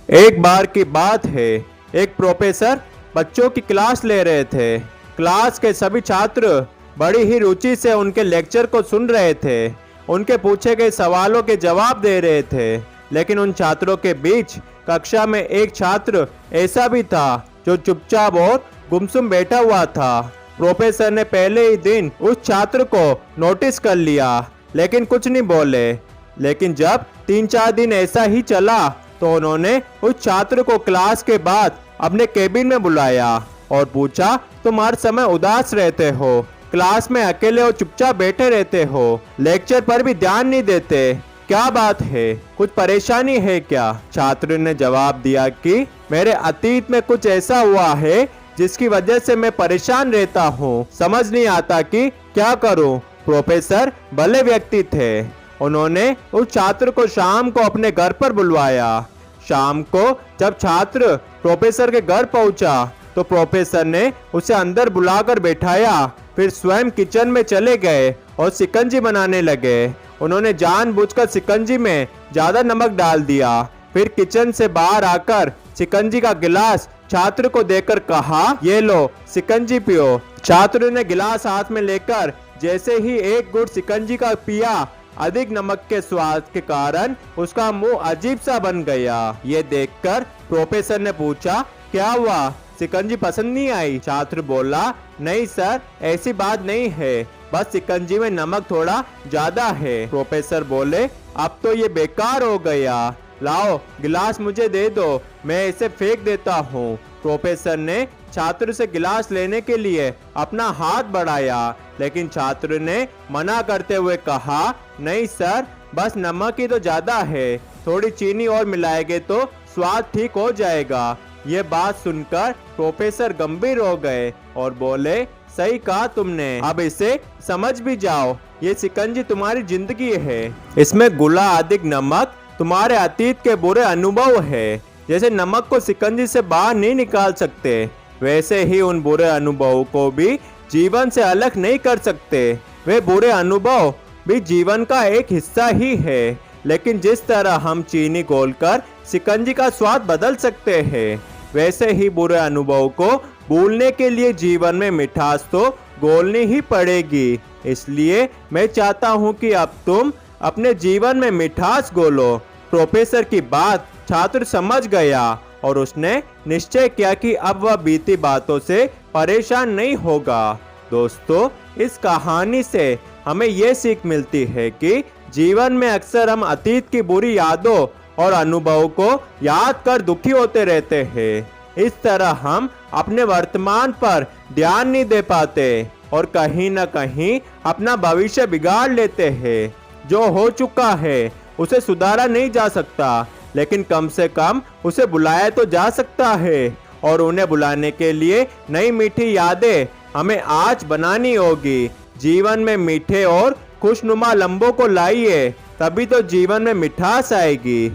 एक बार की बात है, एक प्रोफेसर बच्चों की क्लास ले रहे थे। क्लास के सभी छात्र बड़ी ही रुचि से उनके लेक्चर को सुन रहे थे, उनके पूछे गए सवालों के जवाब दे रहे थे। लेकिन उन छात्रों के बीच कक्षा में एक छात्र ऐसा भी था जो चुपचाप और गुमसुम बैठा हुआ था। प्रोफेसर ने पहले ही दिन उस छात्र को नोटिस कर लिया, लेकिन कुछ नहीं बोले। लेकिन जब 3-4 दिन ऐसा ही चला तो उन्होंने उस छात्र को क्लास के बाद अपने केबिन में बुलाया और पूछा, तुम हर समय उदास रहते हो, क्लास में अकेले और चुपचाप बैठे रहते हो, लेक्चर पर भी ध्यान नहीं देते, क्या बात है, कुछ परेशानी है क्या? छात्र ने जवाब दिया कि मेरे अतीत में कुछ ऐसा हुआ है जिसकी वजह से मैं परेशान रहता हूँ, समझ नहीं आता कि क्या करूँ। प्रोफेसर भले व्यक्ति थे। उन्होंने उस छात्र को शाम को अपने घर पर बुलवाया। शाम को जब छात्र प्रोफेसर के घर पहुंचा तो प्रोफेसर ने उसे अंदर बुलाकर बैठाया, फिर स्वयं किचन में चले गए और शिकंजी बनाने लगे। उन्होंने जानबूझकर शिकंजी में ज्यादा नमक डाल दिया। फिर किचन से बाहर आकर शिकंजी का गिलास छात्र को देकर कहा, ये लो शिकंजी पियो। छात्र ने गिलास हाथ में लेकर जैसे ही एक घूंट शिकंजी का पिया, अधिक नमक के स्वाद के कारण उसका मुंह अजीब सा बन गया। ये देखकर प्रोफेसर ने पूछा, क्या हुआ, शिकंजी पसंद नहीं आई? छात्र बोला, नहीं सर, ऐसी बात नहीं है, बस शिकंजी में नमक थोड़ा ज्यादा है। प्रोफेसर बोले, अब तो ये बेकार हो गया, लाओ गिलास मुझे दे दो, मैं इसे फेंक देता हूँ। प्रोफेसर ने छात्र से गिलास लेने के लिए अपना हाथ बढ़ाया, लेकिन छात्र ने मना करते हुए कहा, नहीं सर, बस नमक ही तो ज्यादा है, थोड़ी चीनी और मिलाएंगे तो स्वाद ठीक हो जाएगा। ये बात सुनकर प्रोफेसर गंभीर हो गए और बोले, सही कहा तुमने, अब इसे समझ भी जाओ, ये शिकंजी तुम्हारी जिंदगी है, इसमें गुला अधिक नमक तुम्हारे अतीत के बुरे अनुभव है। जैसे नमक को शिकंजी से बाहर नहीं निकाल सकते, वैसे ही उन बुरे अनुभवों को भी जीवन से अलग नहीं कर सकते। वे बुरे अनुभव भी जीवन का एक हिस्सा ही है, लेकिन जिस तरह हम चीनी घोलकर शिकंजी का स्वाद बदल सकते हैं, वैसे ही बुरे अनुभव को भूलने के लिए जीवन में मिठास तो घोलनी ही पड़ेगी। इसलिए मैं चाहता हूँ कि अब तुम अपने जीवन में मिठास घोलो। प्रोफेसर की बात छात्र समझ गया और उसने निश्चय किया कि अब वह बीती बातों से परेशान नहीं होगा। दोस्तों, इस कहानी से हमें यह सीख मिलती है कि जीवन में अक्सर हम अतीत की बुरी यादों और अनुभवों को याद कर दुखी होते रहते हैं। इस तरह हम अपने वर्तमान पर ध्यान नहीं दे पाते और कहीं न कहीं अपना भविष्य बिगाड़ लेते हैं। जो हो चुका है उसे सुधारा नहीं जा सकता, लेकिन कम से कम उसे बुलाया तो जा सकता है, और उन्हें बुलाने के लिए नई मीठी यादें हमें आज बनानी होगी। जीवन में मीठे और खुशनुमा लम्हों को लाइए, तभी तो जीवन में मिठास आएगी।